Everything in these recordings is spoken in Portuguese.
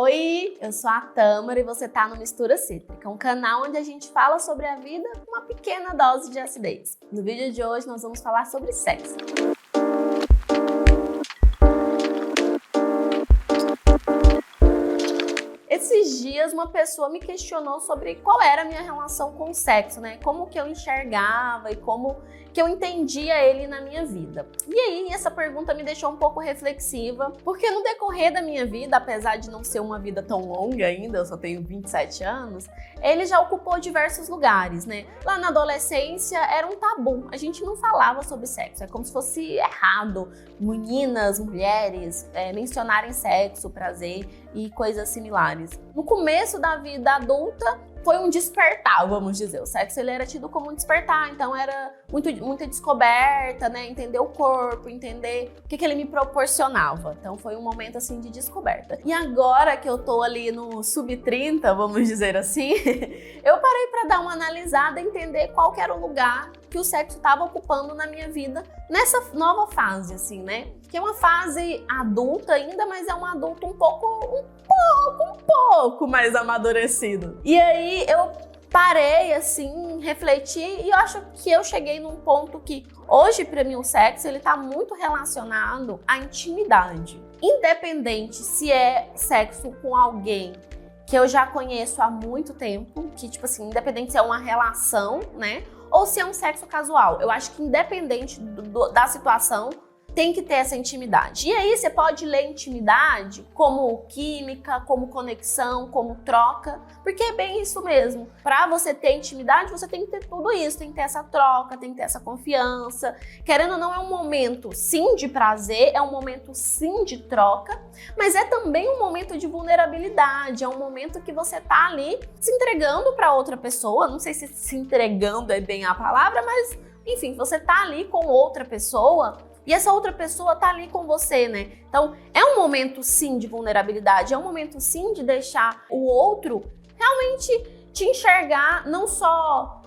Oi, eu sou a Tâmara e você tá no Mistura Cítrica, um canal onde a gente fala sobre a vida com uma pequena dose de acidez. No vídeo de hoje nós vamos falar sobre sexo. Esses dias uma pessoa me questionou sobre qual era a minha relação com o sexo, né? Como que eu enxergava e como que eu entendia ele na minha vida. E aí essa pergunta me deixou um pouco reflexiva, porque no decorrer da minha vida, apesar de não ser uma vida tão longa ainda, eu só tenho 27 anos, ele já ocupou diversos lugares, né? Lá na adolescência era um tabu, a gente não falava sobre sexo, é como se fosse errado meninas, mulheres mencionarem sexo, prazer e coisas similares. No começo da vida adulta, foi um despertar, vamos dizer. O sexo ele era tido como um despertar, então era muita descoberta, né? Entender o corpo, entender o que ele me proporcionava. Então foi um momento assim de descoberta. E agora que eu tô ali no sub-30, vamos dizer assim, eu parei para dar uma analisada e entender qual que era o lugar que o sexo estava ocupando na minha vida nessa nova fase, assim, né? Que é uma fase adulta ainda, mas é um adulto um pouco mais amadurecido. E aí eu parei, assim, refleti e eu acho que eu cheguei num ponto que hoje, pra mim, o sexo, ele tá muito relacionado à intimidade. Independente se é sexo com alguém que eu já conheço há muito tempo, que, tipo assim, independente se é uma relação, né? Ou se é um sexo casual. Eu acho que independente da situação, tem que ter essa intimidade. E aí você pode ler intimidade como química, como conexão, como troca, porque é bem isso mesmo. Para você ter intimidade, você tem que ter tudo isso, tem que ter essa troca, tem que ter essa confiança. Querendo ou não, é um momento sim de prazer, é um momento sim de troca, mas é também um momento de vulnerabilidade, é um momento que você tá ali se entregando para outra pessoa. Não sei se entregando é bem a palavra, mas enfim, você tá ali com outra pessoa e essa outra pessoa tá ali com você, né? Então, é um momento sim de vulnerabilidade, é um momento sim de deixar o outro realmente te enxergar não só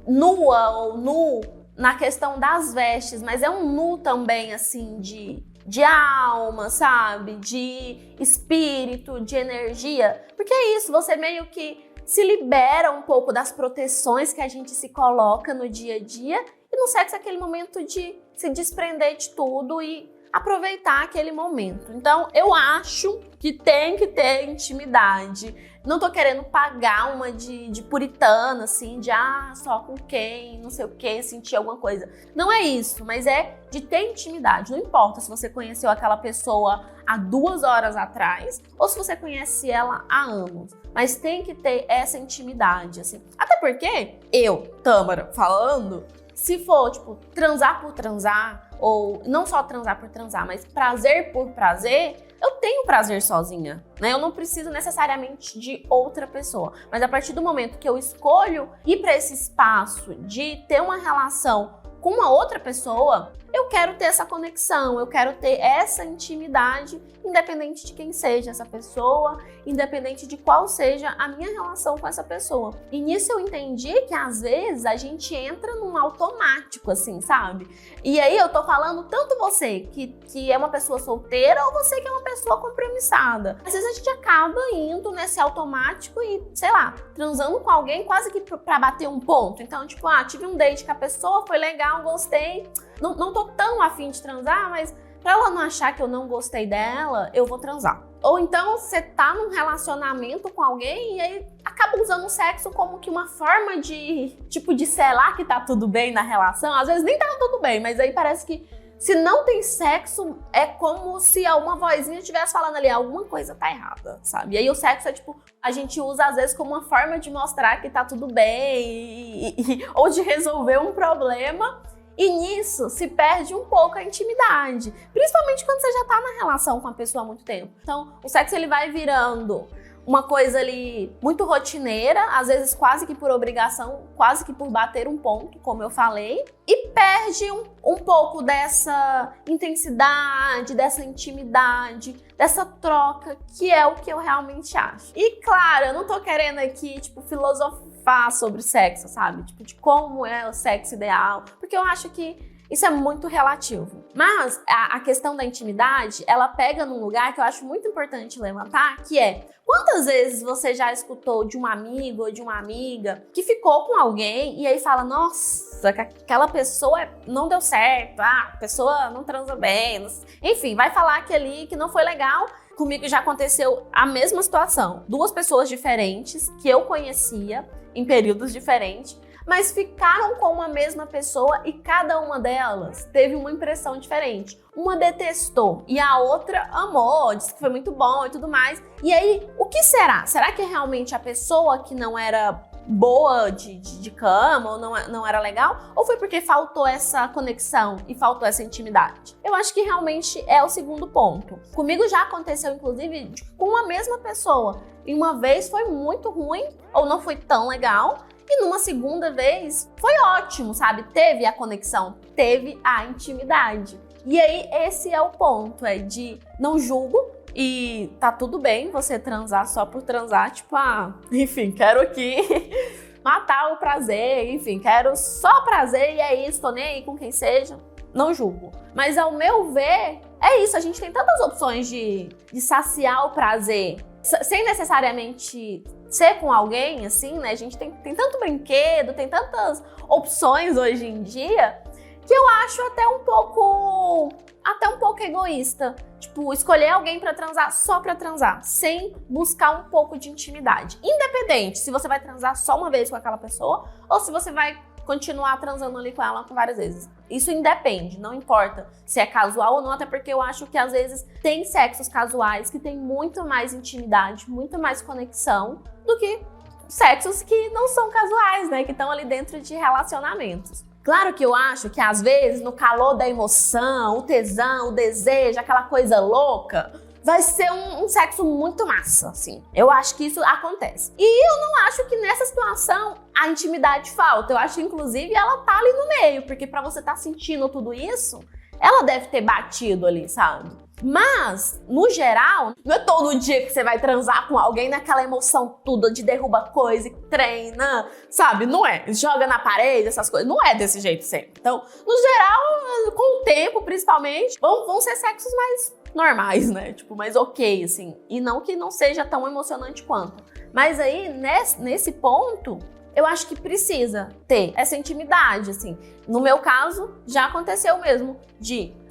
nua ou nu na questão das vestes, mas é um nu também, assim, de alma, sabe? De espírito, de energia. Porque é isso, você meio que se libera um pouco das proteções que a gente se coloca no dia a dia. E no sexo é aquele momento de se desprender de tudo e aproveitar aquele momento. Então, eu acho que tem que ter intimidade. Não tô querendo pagar uma de puritana, assim, de só com quem, não sei o que, sentir alguma coisa. Não é isso, mas é de ter intimidade. Não importa se você conheceu aquela pessoa há 2 horas atrás ou se você conhece ela há anos. Mas tem que ter essa intimidade, assim. Até porque eu, Tâmara, falando, se for, tipo, transar por transar, ou não só transar por transar, mas prazer por prazer, eu tenho prazer sozinha, né? Eu não preciso necessariamente de outra pessoa. Mas a partir do momento que eu escolho ir para esse espaço de ter uma relação com uma outra pessoa, eu quero ter essa conexão, eu quero ter essa intimidade, independente de quem seja essa pessoa, independente de qual seja a minha relação com essa pessoa. E nisso eu entendi que às vezes a gente entra num automático, assim, sabe? E aí eu tô falando tanto você que é uma pessoa solteira ou você que é uma pessoa compromissada. Às vezes a gente acaba indo nesse automático e, sei lá, transando com alguém quase que pra bater um ponto. Então, tipo, tive um date com a pessoa, foi legal, gostei. Não tô tão afim de transar, mas pra ela não achar que eu não gostei dela, eu vou transar. Ou então você tá num relacionamento com alguém e aí acaba usando o sexo como que uma forma de, tipo, de selar que tá tudo bem na relação. Às vezes nem tá tudo bem, mas aí parece que se não tem sexo, é como se uma vozinha estivesse falando ali, alguma coisa tá errada, sabe? E aí o sexo é tipo, a gente usa às vezes como uma forma de mostrar que tá tudo bem ou de resolver um problema. E nisso se perde um pouco a intimidade, principalmente quando você já tá na relação com a pessoa há muito tempo. Então, o sexo ele vai virando uma coisa ali muito rotineira, às vezes quase que por obrigação, quase que por bater um ponto, como eu falei, e perde um pouco dessa intensidade, dessa intimidade, dessa troca, que é o que eu realmente acho. E claro, eu não tô querendo aqui, tipo, filosofar sobre sexo, sabe? Tipo, de como é o sexo ideal, porque eu acho que Isso é muito relativo. Mas a questão da intimidade, ela pega num lugar que eu acho muito importante levantar, que é: quantas vezes você já escutou de um amigo ou de uma amiga que ficou com alguém e aí fala, nossa, aquela pessoa não deu certo, a pessoa não transa bem, enfim, vai falar que não foi legal. Comigo já aconteceu a mesma situação. 2 pessoas diferentes que eu conhecia em períodos diferentes, mas ficaram com uma mesma pessoa e cada uma delas teve uma impressão diferente. Uma detestou e a outra amou, disse que foi muito bom e tudo mais. E aí, o que será? Será que realmente a pessoa que não era boa de cama ou não era legal? Ou foi porque faltou essa conexão e faltou essa intimidade? Eu acho que realmente é o segundo ponto. Comigo já aconteceu, inclusive, com a mesma pessoa. E uma vez foi muito ruim ou não foi tão legal. E numa segunda vez foi ótimo, sabe? Teve a conexão, teve a intimidade. E aí esse é o ponto, é de não julgo e tá tudo bem você transar só por transar, tipo, enfim, quero aqui matar o prazer, enfim, quero só prazer e é isso, tô nem aí com quem seja, não julgo. Mas ao meu ver, é isso, a gente tem tantas opções de saciar o prazer, sem necessariamente ser com alguém, assim, né? A gente tem tanto brinquedo, tem tantas opções hoje em dia, que eu acho até um pouco egoísta. Tipo, escolher alguém pra transar só pra transar, sem buscar um pouco de intimidade. Independente se você vai transar só uma vez com aquela pessoa, ou se você vai continuar transando ali com ela várias vezes. Isso independe, não importa se é casual ou não, até porque eu acho que às vezes tem sexos casuais que tem muito mais intimidade, muito mais conexão do que sexos que não são casuais, né? Que estão ali dentro de relacionamentos. Claro que eu acho que às vezes no calor da emoção, o tesão, o desejo, aquela coisa louca, vai ser um sexo muito massa, assim. Eu acho que isso acontece. E eu não acho que nessa situação a intimidade falta. Eu acho que, inclusive, ela tá ali no meio. Porque pra você tá sentindo tudo isso, ela deve ter batido ali, sabe? Mas, no geral, não é todo dia que você vai transar com alguém naquela emoção toda de derruba coisa e treina, sabe? Não é. Joga na parede, essas coisas. Não é desse jeito sempre. Então, no geral, com o tempo, principalmente, vão ser sexos mais normais, né? Tipo, mais ok, assim. E não que não seja tão emocionante quanto. Mas aí, nesse ponto, eu acho que precisa ter essa intimidade, assim. No meu caso, já aconteceu mesmo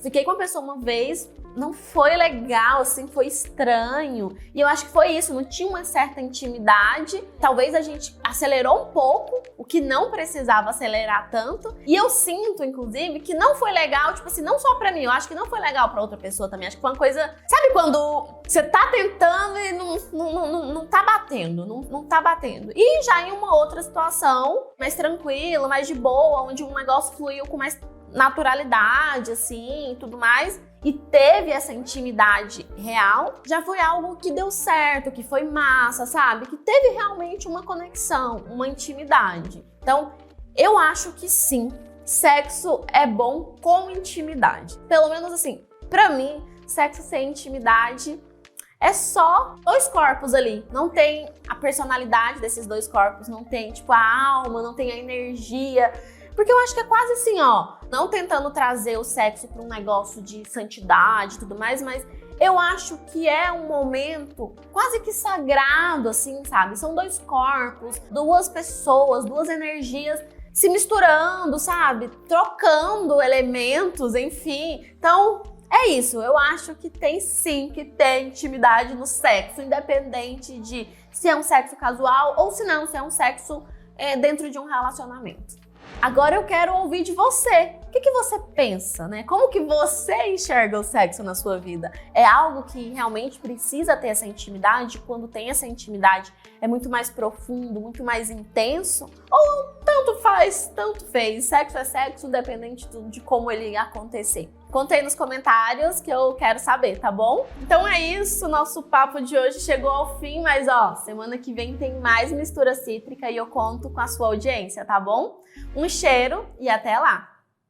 fiquei com a pessoa uma vez, não foi legal, assim, foi estranho. E eu acho que foi isso, não tinha uma certa intimidade. Talvez a gente acelerou um pouco, o que não precisava acelerar tanto. E eu sinto, inclusive, que não foi legal, tipo assim, não só pra mim, eu acho que não foi legal pra outra pessoa também. Acho que foi uma coisa, sabe quando você tá tentando e não tá batendo, não tá batendo. E já em uma outra situação, mais tranquila, mais de boa, onde um negócio fluiu com mais naturalidade, assim, e tudo mais, e teve essa intimidade real, já foi algo que deu certo, que foi massa, sabe? Que teve realmente uma conexão, uma intimidade. Então, eu acho que sim, sexo é bom com intimidade. Pelo menos assim, pra mim, sexo sem intimidade é só 2 corpos ali. Não tem a personalidade desses 2 corpos, não tem, tipo, a alma, não tem a energia. Porque eu acho que é quase assim, ó, não tentando trazer o sexo para um negócio de santidade e tudo mais, mas eu acho que é um momento quase que sagrado, assim, sabe? São 2 corpos, 2 pessoas, 2 energias se misturando, sabe? Trocando elementos, enfim. Então, é isso. Eu acho que tem sim que ter intimidade no sexo, independente de se é um sexo casual ou se não, se é um sexo dentro de um relacionamento. Agora eu quero ouvir de você. O que você pensa, né? Como que você enxerga o sexo na sua vida? É algo que realmente precisa ter essa intimidade? Quando tem essa intimidade, é muito mais profundo, muito mais intenso? Ou tanto faz, tanto fez? Sexo é sexo, independente de como ele acontecer. Conta aí nos comentários que eu quero saber, tá bom? Então é isso, nosso papo de hoje chegou ao fim, mas ó, semana que vem tem mais Mistura Cítrica e eu conto com a sua audiência, tá bom? Um cheiro e até lá!